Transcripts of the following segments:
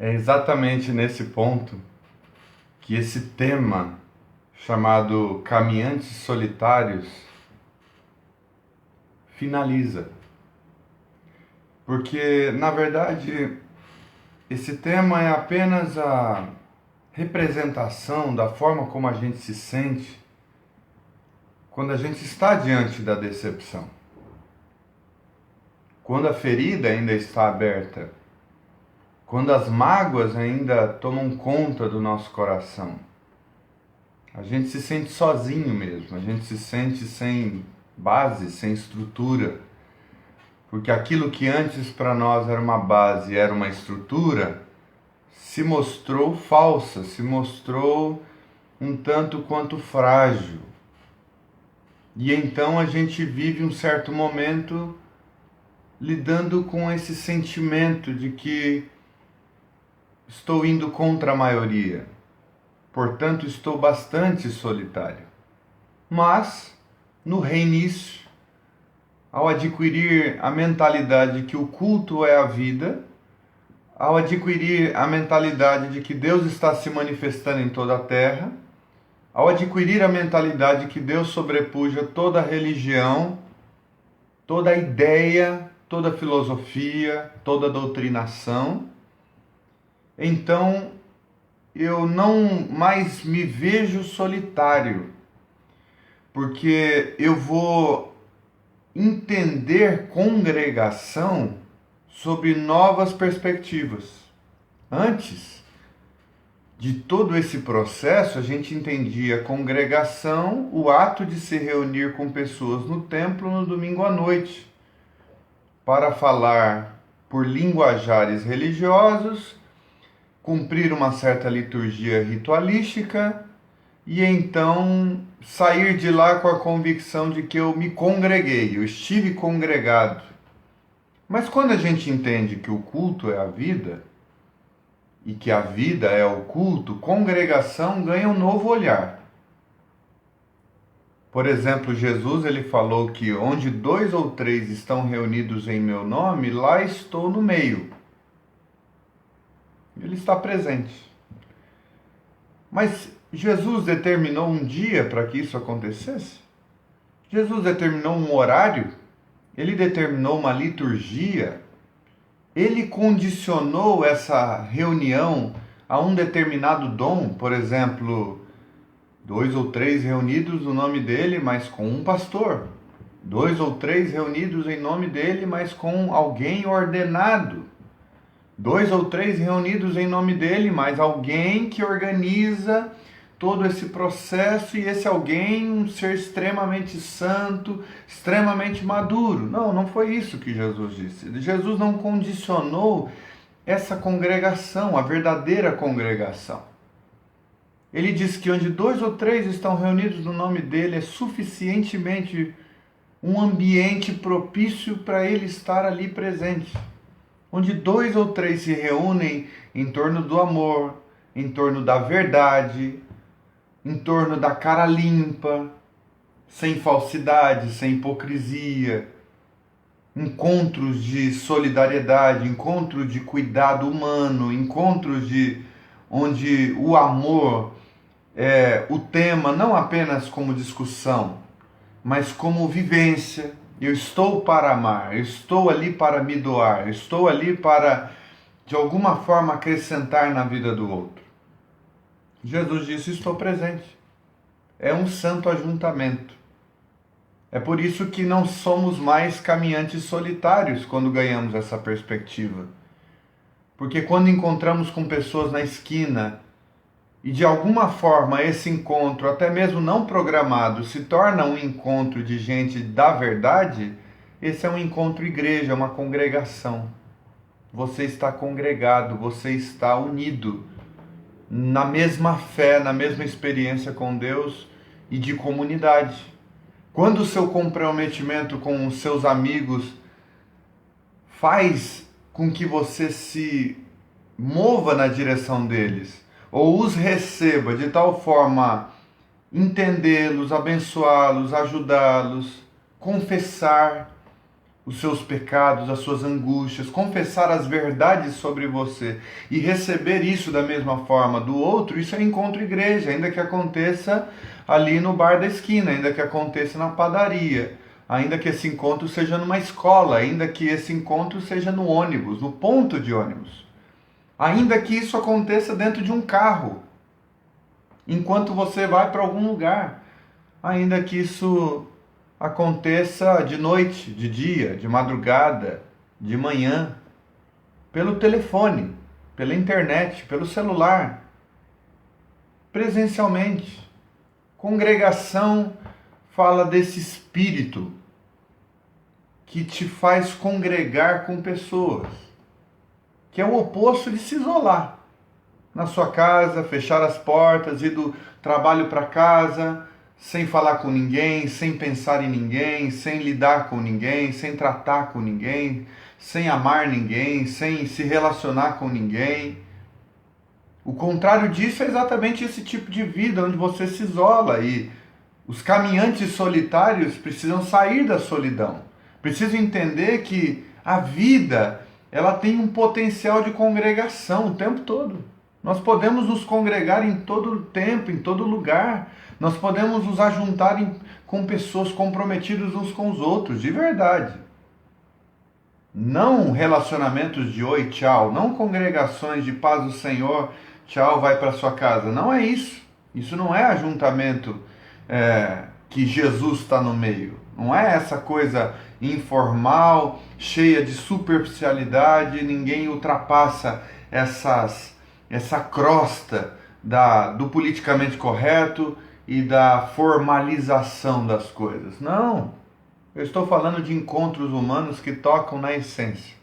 É exatamente nesse ponto que esse tema chamado Caminhantes Solitários finaliza. Porque, na verdade, esse tema é apenas a representação da forma como a gente se sente quando a gente está diante da decepção. Quando a ferida ainda está aberta, quando as mágoas ainda tomam conta do nosso coração. A gente se sente sozinho mesmo, a gente se sente sem base, sem estrutura. Porque aquilo que antes para nós era uma base, era uma estrutura, se mostrou falsa, se mostrou um tanto quanto frágil. E então a gente vive um certo momento lidando com esse sentimento de que estou indo contra a maioria, portanto estou bastante solitário. Mas, no reinício, ao adquirir a mentalidade que o culto é a vida, ao adquirir a mentalidade de que Deus está se manifestando em toda a terra, ao adquirir a mentalidade que Deus sobrepuja toda a religião, toda a ideia, toda a filosofia, toda a doutrinação, então eu não mais me vejo solitário, porque eu vou entender congregação sob novas perspectivas. Antes de todo esse processo, a gente entendia congregação, o ato de se reunir com pessoas no templo no domingo à noite, para falar por linguajares religiosos, cumprir uma certa liturgia ritualística e então sair de lá com a convicção de que eu me congreguei, eu estive congregado. Mas quando a gente entende que o culto é a vida e que a vida é o culto, congregação ganha um novo olhar. Por exemplo, Jesus ele falou que onde 2 ou 3 estão reunidos em meu nome, lá estou no meio. Ele está presente. Mas Jesus determinou um dia para que isso acontecesse? Jesus determinou um horário? Ele determinou uma liturgia? Ele condicionou essa reunião a um determinado dom? Por exemplo, 2 ou 3 reunidos no nome dele, mas com um pastor. 2 ou 3 reunidos em nome dele, mas com alguém ordenado. 2 ou 3 reunidos em nome dele, mas alguém que organiza todo esse processo e esse alguém um ser extremamente santo, extremamente maduro. Não, não foi isso que Jesus disse. Jesus não condicionou essa congregação, a verdadeira congregação. Ele diz que onde 2 ou 3 estão reunidos no nome dele é suficientemente um ambiente propício para ele estar ali presente. Onde 2 ou 3 se reúnem em torno do amor, em torno da verdade, em torno da cara limpa, sem falsidade, sem hipocrisia, encontros de solidariedade, encontros de cuidado humano, encontros de onde o amor é o tema não apenas como discussão, mas como vivência. Eu estou para amar, eu estou ali para me doar, eu estou ali para, de alguma forma, acrescentar na vida do outro. Jesus disse, estou presente. É um santo ajuntamento. É por isso que não somos mais caminhantes solitários quando ganhamos essa perspectiva. Porque quando encontramos com pessoas na esquina e de alguma forma esse encontro, até mesmo não programado, se torna um encontro de gente da verdade, esse é um encontro igreja, uma congregação. Você está congregado, você está unido na mesma fé, na mesma experiência com Deus e de comunidade. Quando o seu comprometimento com os seus amigos faz com que você se mova na direção deles, ou os receba de tal forma entendê-los, abençoá-los, ajudá-los, confessar os seus pecados, as suas angústias, confessar as verdades sobre você e receber isso da mesma forma do outro, isso é encontro igreja, ainda que aconteça ali no bar da esquina, ainda que aconteça na padaria, ainda que esse encontro seja numa escola, ainda que esse encontro seja no ônibus, no ponto de ônibus, ainda que isso aconteça dentro de um carro, enquanto você vai para algum lugar, ainda que isso aconteça de noite, de dia, de madrugada, de manhã, pelo telefone, pela internet, pelo celular, presencialmente. Congregação fala desse espírito que te faz congregar com pessoas, que é o oposto de se isolar na sua casa, fechar as portas, ir do trabalho para casa, sem falar com ninguém, sem pensar em ninguém, sem lidar com ninguém, sem tratar com ninguém, sem amar ninguém, sem se relacionar com ninguém. O contrário disso é exatamente esse tipo de vida onde você se isola, e os caminhantes solitários precisam sair da solidão. Precisam entender que a vida, ela tem um potencial de congregação o tempo todo. Nós podemos nos congregar em todo tempo, em todo lugar. Nós podemos nos ajuntar com pessoas comprometidas uns com os outros, de verdade. Não relacionamentos de oi, tchau. Não congregações de paz do Senhor, tchau, vai para sua casa. Não é isso. Isso não é ajuntamento que Jesus está no meio. Não é essa coisa informal, cheia de superficialidade. Ninguém ultrapassa essa crosta do politicamente correto e da formalização das coisas. Não, eu estou falando de encontros humanos que tocam na essência.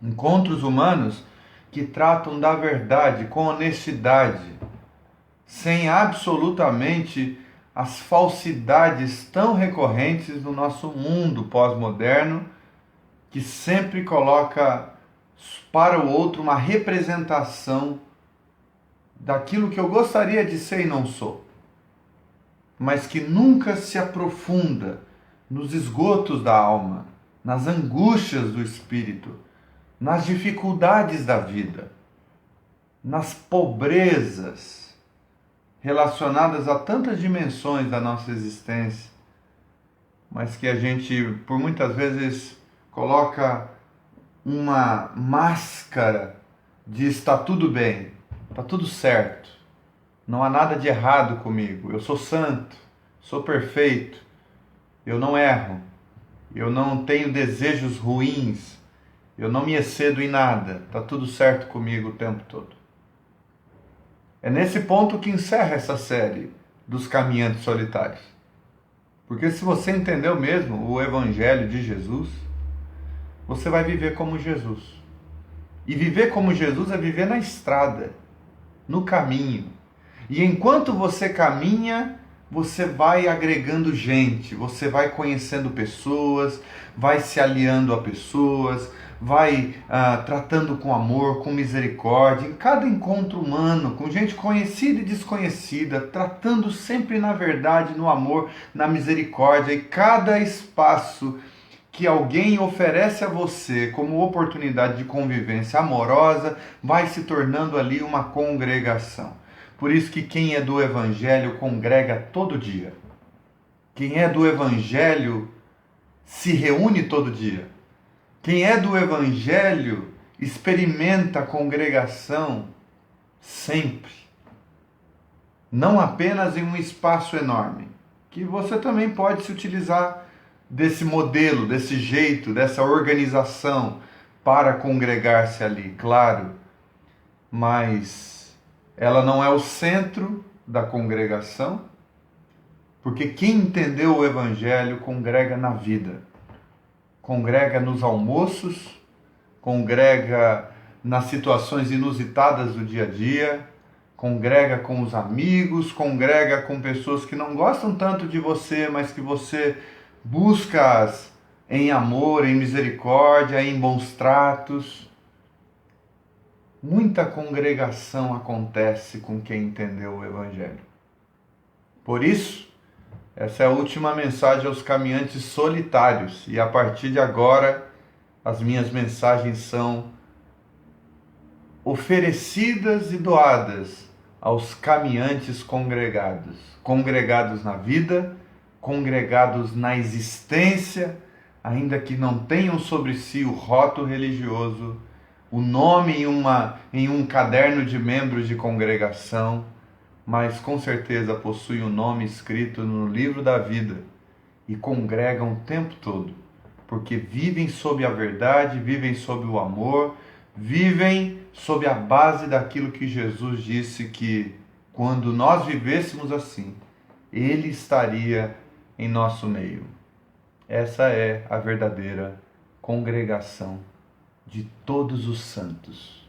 Encontros humanos que tratam da verdade com honestidade, sem absolutamente as falsidades tão recorrentes no nosso mundo pós-moderno, que sempre coloca para o outro uma representação daquilo que eu gostaria de ser e não sou, mas que nunca se aprofunda nos esgotos da alma, nas angústias do espírito, nas dificuldades da vida, nas pobrezas relacionadas a tantas dimensões da nossa existência, mas que a gente, por muitas vezes, coloca uma máscara de está tudo bem, está tudo certo, não há nada de errado comigo, eu sou santo, sou perfeito, eu não erro, eu não tenho desejos ruins, eu não me excedo em nada, está tudo certo comigo o tempo todo. É nesse ponto que encerra essa série dos caminhantes solitários. Porque se você entendeu mesmo o Evangelho de Jesus, você vai viver como Jesus. E viver como Jesus é viver na estrada, no caminho. E enquanto você caminha, você vai agregando gente, você vai conhecendo pessoas, vai se aliando a pessoas, vai tratando com amor, com misericórdia, em cada encontro humano, com gente conhecida e desconhecida, tratando sempre na verdade, no amor, na misericórdia, e cada espaço que alguém oferece a você como oportunidade de convivência amorosa vai se tornando ali uma congregação. Por isso que quem é do Evangelho congrega todo dia. Quem é do Evangelho se reúne todo dia. Quem é do Evangelho experimenta a congregação sempre. Não apenas em um espaço enorme, que você também pode se utilizar desse modelo, desse jeito, dessa organização para congregar-se ali, claro, mas ela não é o centro da congregação, porque quem entendeu o Evangelho congrega na vida, congrega nos almoços, congrega nas situações inusitadas do dia a dia, congrega com os amigos, congrega com pessoas que não gostam tanto de você, mas que você busca-as em amor, em misericórdia, em bons tratos. Muita congregação acontece com quem entendeu o Evangelho. Por isso, Essa é a última mensagem aos caminhantes solitários. E a partir de agora, as minhas mensagens são oferecidas e doadas aos caminhantes congregados. Congregados na vida, congregados na existência, ainda que não tenham sobre si o rótulo religioso, o nome em um caderno de membros de congregação, mas com certeza possuem o nome escrito no livro da vida e congregam o tempo todo, porque vivem sob a verdade, vivem sob o amor, vivem sob a base daquilo que Jesus disse que quando nós vivêssemos assim, Ele estaria em nosso meio. Essa é a verdadeira congregação de todos os santos.